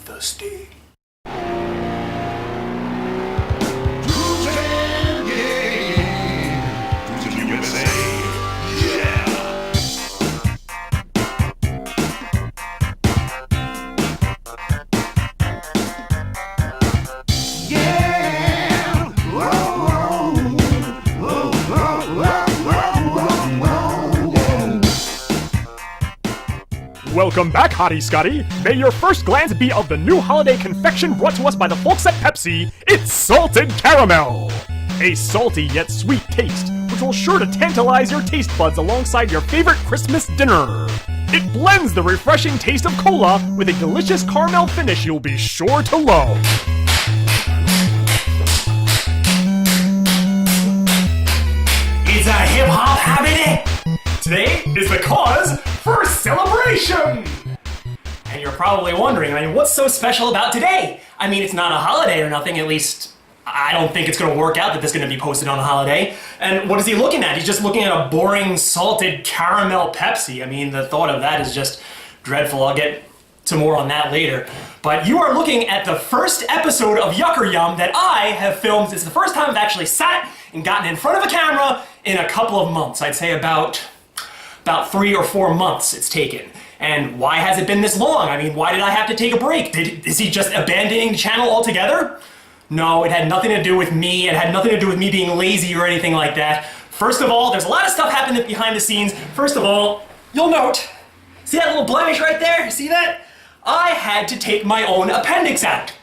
thirsty. Welcome back, Hottie Scotty! May your first glance be of the new holiday confection brought to us by the folks at PEPSI. It's Salted Caramel! A salty yet sweet taste, which will sure to tantalize your taste buds alongside your favorite Christmas dinner. It blends the refreshing taste of cola with a delicious caramel finish you'll be sure to love. It's a hip-hop happening! Today is the cause for celebration! And you're probably wondering, what's so special about today? It's not a holiday or nothing, at least I don't think it's gonna work out that this is gonna be posted on a holiday. And what is he looking at? He's just looking at a boring salted caramel Pepsi. The thought of that is just dreadful. I'll get to more on that later. But you are looking at the first episode of Yucker Yum that I have filmed. It's the first time I've actually sat and gotten in front of a camera in a couple of months. I'd say about 3 or 4 months it's taken. And why has it been this long? Why did I have to take a break? Is he just abandoning the channel altogether? No, it had nothing to do with me. It had nothing to do with me being lazy or anything like that. First of all, there's a lot of stuff happening behind the scenes. First of all, you'll note, see that little blemish right there? See that? I had to take my own appendix out.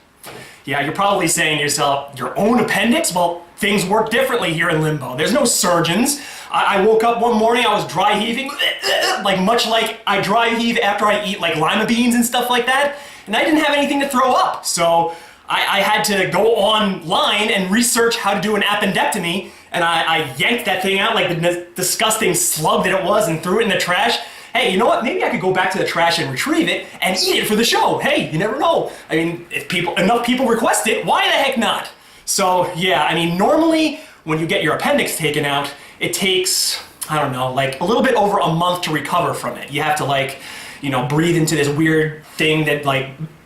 Yeah, you're probably saying to yourself, your own appendix? Well, things work differently here in Limbo. There's no surgeons. I woke up one morning, I was dry heaving, much like I dry heave after I eat lima beans and stuff like that, and I didn't have anything to throw up. So I had to go online and research how to do an appendectomy, and I yanked that thing out like the disgusting slug that it was and threw it in the trash. Hey, you know what? Maybe I could go back to the trash and retrieve it and eat it for the show. Hey, you never know. If enough people request it, why the heck not? So yeah, normally when you get your appendix taken out, it takes, a little bit over a month to recover from it. You have to breathe into this weird thing that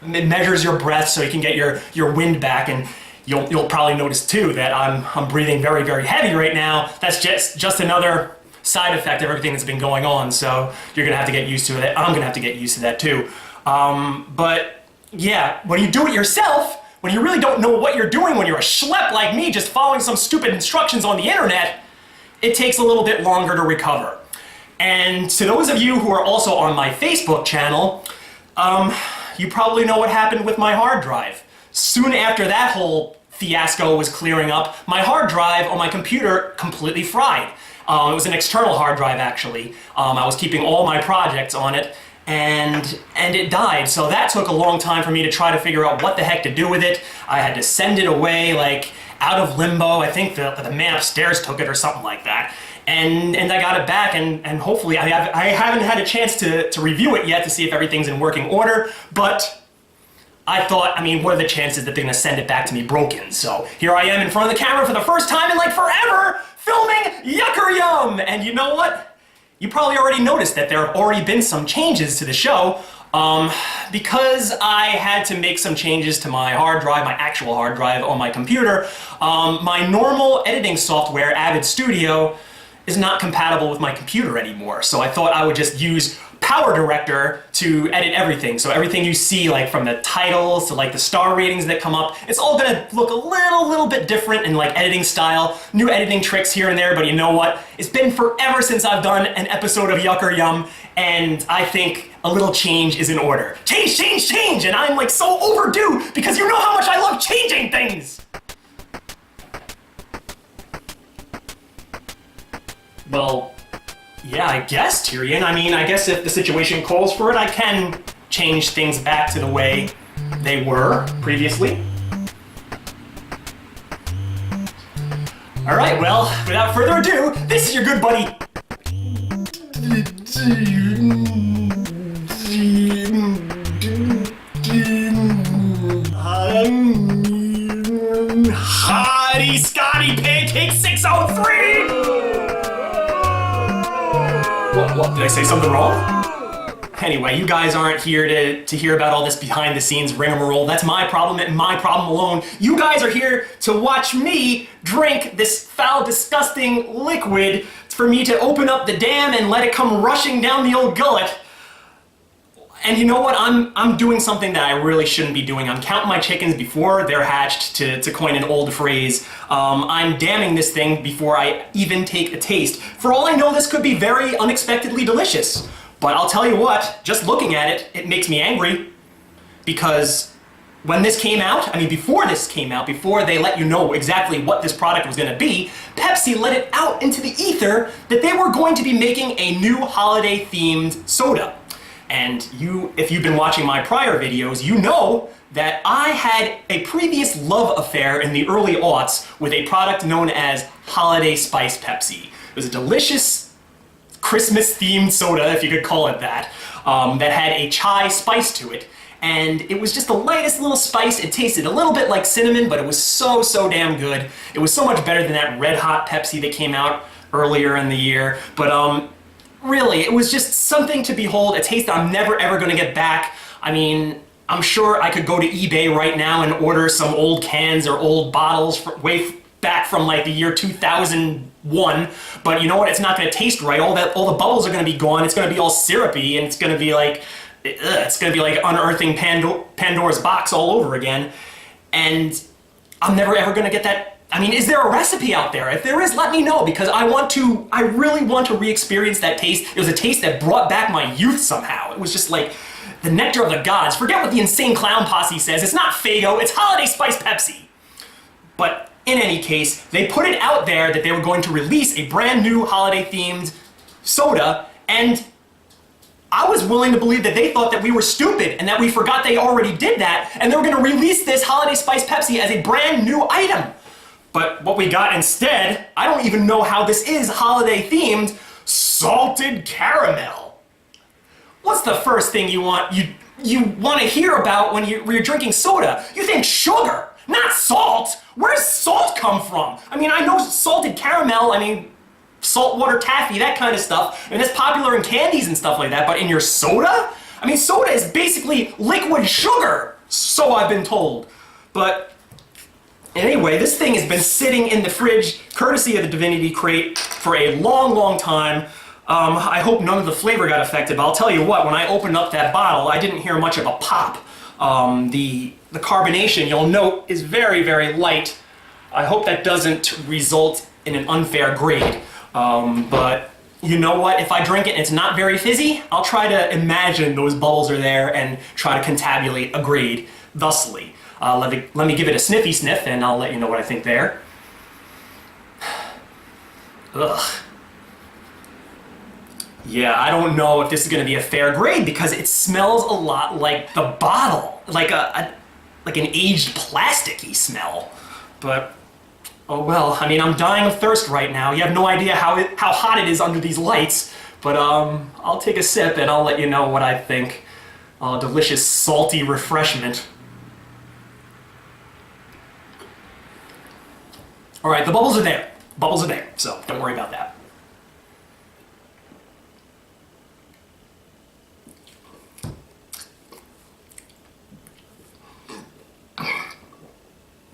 it measures your breath so you can get your wind back, and you'll probably notice too that I'm breathing very, very heavy right now. That's just another side effect of everything that's been going on, so you're gonna have to get used to it. I'm gonna have to get used to that too. But yeah, when you do it yourself, when you really don't know what you're doing, when you're a schlep like me just following some stupid instructions on the internet, it takes a little bit longer to recover. And to those of you who are also on my Facebook channel, you probably know what happened with my hard drive. Soon after that whole fiasco was clearing up, my hard drive on my computer completely fried. It was an external hard drive actually. I was keeping all my projects on it, and it died. So that took a long time for me to try to figure out what the heck to do with it. I had to send it away out of Limbo. I think the man upstairs took it or something like that. And I got it back, and hopefully I haven't had a chance to review it yet to see if everything's in working order, but I thought, what are the chances that they're gonna send it back to me broken? So here I am in front of the camera for the first time in forever, filming Yucker Yum! And you know what? You probably already noticed that there have already been some changes to the show. Because I had to make some changes to my hard drive, my actual hard drive on my computer, my normal editing software, Avid Studio, is not compatible with my computer anymore. So I thought I would just use Power Director to edit everything. So everything you see, from the titles to the star ratings that come up, it's all gonna look a little bit different in editing style, new editing tricks here and there, but you know what? It's been forever since I've done an episode of Yucker Yum, and I think a little change is in order. Change, change, change! And I'm so overdue because you know how much I love changing things! Well, yeah, I guess, Tyrion. I guess if the situation calls for it, I can change things back to the way they were previously. Alright, well, without further ado, this is your good buddy... Hottie Scotty Pancake 603! What? Did I say something wrong? Anyway, you guys aren't here to hear about all this behind-the-scenes rigmarole. That's my problem and my problem alone. You guys are here to watch me drink this foul, disgusting liquid for me to open up the dam and let it come rushing down the old gullet. And you know what? I'm doing something that I really shouldn't be doing. I'm counting my chickens before they're hatched, to coin an old phrase. I'm damming this thing before I even take a taste. For all I know, this could be very unexpectedly delicious. But I'll tell you what, just looking at it, it makes me angry. Because when this came out, before this came out, before they let you know exactly what this product was going to be, Pepsi let it out into the ether that they were going to be making a new holiday-themed soda. And if you've been watching my prior videos, you know that I had a previous love affair in the early aughts with a product known as Holiday Spice Pepsi. It was a delicious Christmas-themed soda, if you could call it that, that had a chai spice to it. And it was just the lightest little spice. It tasted a little bit like cinnamon, but it was so damn good. It was so much better than that Red Hot Pepsi that came out earlier in the year. But really, it was just something to behold, a taste that I'm never ever going to get back. I'm sure I could go to eBay right now and order some old cans or old bottles way back from like the year 2001, but you know what? It's not going to taste right. All the bubbles are going to be gone. It's going to be all syrupy, and it's going to be like unearthing Pandora's box all over again. And I'm never ever going to get that. Is there a recipe out there? If there is, let me know, because I really want to re-experience that taste. It was a taste that brought back my youth somehow. It was just like the nectar of the gods. Forget what the insane clown posse says. It's not Faygo, it's Holiday Spice Pepsi. But in any case, they put it out there that they were going to release a brand new holiday-themed soda, and I was willing to believe that they thought that we were stupid and that we forgot they already did that, and they were going to release this Holiday Spice Pepsi as a brand new item. But what we got instead, I don't even know how this is holiday-themed, salted caramel. What's the first thing you want to hear about when you're drinking soda? You think sugar, not salt. Where does salt come from? I know salted caramel, saltwater taffy, that kind of stuff. That's popular in candies and stuff like that, but in your soda? Soda is basically liquid sugar, so I've been told. But anyway, this thing has been sitting in the fridge, courtesy of the Divinity Crate, for a long time. I hope none of the flavor got affected, but I'll tell you what, when I opened up that bottle, I didn't hear much of a pop. The carbonation, you'll note, is very light. I hope that doesn't result in an unfair grade. But you know what? If I drink it and it's not very fizzy, I'll try to imagine those bubbles are there and try to contabulate a grade thusly. Let me give it a sniffy sniff, and I'll let you know what I think there. Ugh. Yeah, I don't know if this is going to be a fair grade because it smells a lot like the bottle, like an aged plasticky smell. But oh well. I'm dying of thirst right now. You have no idea how hot it is under these lights. But I'll take a sip and I'll let you know what I think. Delicious salty refreshment. All right, the bubbles are there. Bubbles are there, so don't worry about that.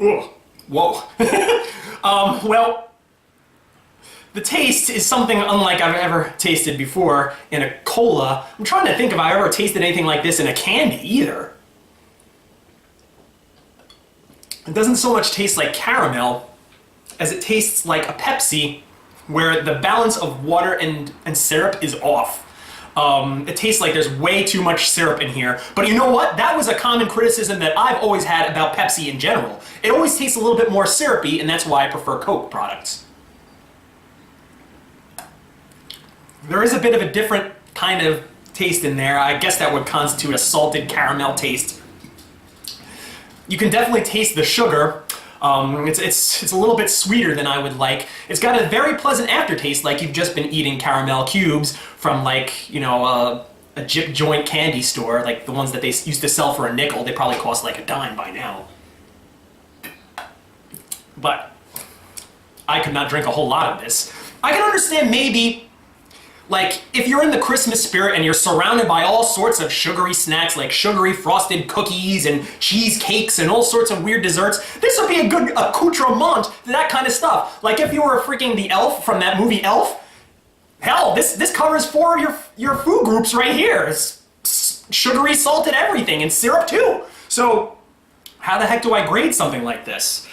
Ugh. Whoa. Well, the taste is something unlike I've ever tasted before in a cola. I'm trying to think if I ever tasted anything like this in a candy either. It doesn't so much taste like caramel as it tastes like a Pepsi where the balance of water and syrup is off. It tastes like there's way too much syrup in here. But you know what? That was a common criticism that I've always had about Pepsi in general. It always tastes a little bit more syrupy, and that's why I prefer Coke products. There is a bit of a different kind of taste in there. I guess that would constitute a salted caramel taste. You can definitely taste the sugar. It's a little bit sweeter than I would like. It's got a very pleasant aftertaste, like you've just been eating caramel cubes from a Jip Joint candy store, like the ones that they used to sell for a nickel. They probably cost like a dime by now. But I could not drink a whole lot of this. I can understand maybe Like, if you're in the Christmas spirit and you're surrounded by all sorts of sugary snacks like sugary frosted cookies and cheesecakes and all sorts of weird desserts, this would be a good accoutrement to that kind of stuff. Like if you were freaking the elf from that movie Elf, hell, this covers 4 of your food groups right here. It's sugary, salted everything, and syrup too. So, how the heck do I grade something like this?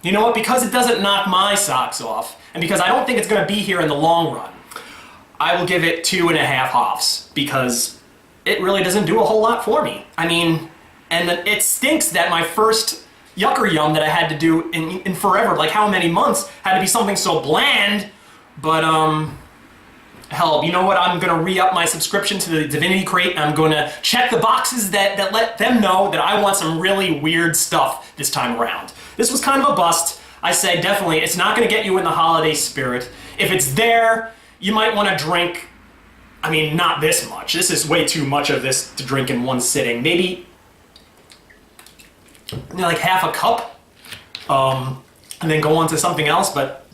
You know what, because it doesn't knock my socks off, and because I don't think it's going to be here in the long run, I will give it 2.5 hoffs, because it really doesn't do a whole lot for me. I mean, and it stinks that my first Yucker Yum that I had to do in forever, like how many months, had to be something so bland, but hell, you know what, I'm going to re-up my subscription to the Divinity Crate, and I'm going to check the boxes that let them know that I want some really weird stuff this time around. This was kind of a bust. I say definitely, it's not going to get you in the holiday spirit. If it's there, you might want to drink, I mean, not this much. This is way too much of this to drink in one sitting. Maybe like half a cup, and then go on to something else, but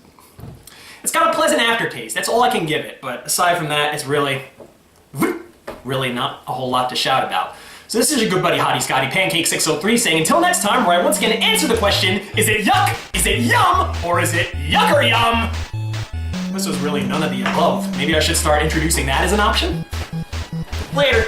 it's got a pleasant aftertaste. That's all I can give it, but aside from that, it's really not a whole lot to shout about. So this is your good buddy Hottie Scotty Pancake 603 saying until next time, where I once again answer the question, is it yuck, is it yum, or is it yucker yum? This was really none of the above. Maybe I should start introducing that as an option? Later.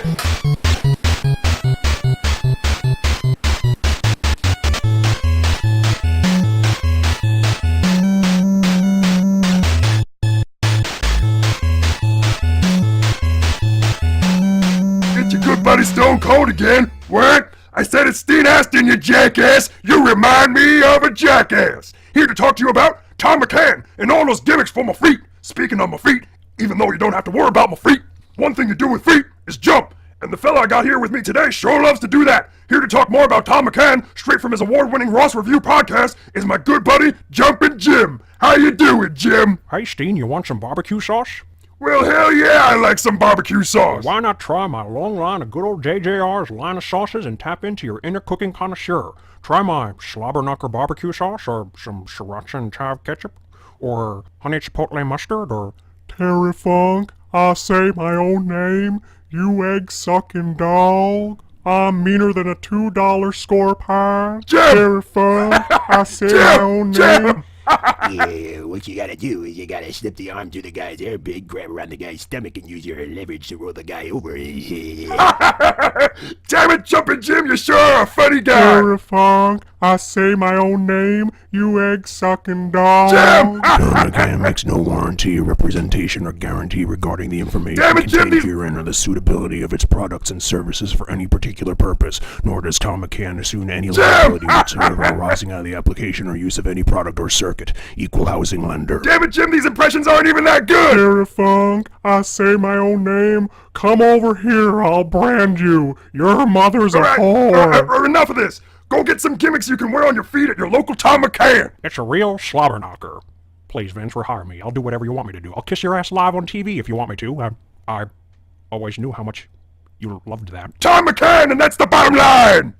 Buddy Stone Cold again. What? I said it's Steen Astin, you jackass. You remind me of a jackass. Here to talk to you about Tom McCann and all those gimmicks for my feet. Speaking of my feet, even though you don't have to worry about my feet, one thing you do with feet is jump. And the fella I got here with me today sure loves to do that. Here to talk more about Tom McCann, straight from his award-winning Ross Review podcast, is my good buddy Jumpin' Jim. How you doing, Jim? Hey, Steen, you want some barbecue sauce? Well, hell yeah, I like some barbecue sauce. Why not try my long line of good old JJR's line of sauces and tap into your inner cooking connoisseur? Try my Slobberknocker barbecue sauce, or some sriracha and chive ketchup, or honey chipotle mustard, or Terry Funk, I say my own name, you egg-sucking dog. I'm meaner than a $2 score pie. Jim! Terry Funk, I say my own name. Yeah, what you gotta do is you gotta slip the arm through the guy's airbag, grab around the guy's stomach, and use your leverage to roll the guy over. Damn it, Jumpin' Jim, you sure are a funny guy. Terry Funk, I say my own name, you egg-sucking dog. Jim! Tom McCann makes no warranty, representation, or guarantee regarding the information Damn it, Jim, contained herein or the suitability of its products and services for any particular purpose, nor does Tom McCann assume any liability whatsoever arising out of the application or use of any product or circuit. Equal housing lender. Damn it, Jim, these impressions aren't even that good. Terry Funk, I say my own name, come over here, I'll brand you. Your mother's a whore. Enough of this. Go get some gimmicks you can wear on your feet at your local Tom McCann. it's a real Slobberknocker. Please, Vince, rehire me. I'll do whatever you want me to do. I'll kiss your ass live on TV if you want me to. I always knew how much you loved that. Tom McCann, and that's the bottom line.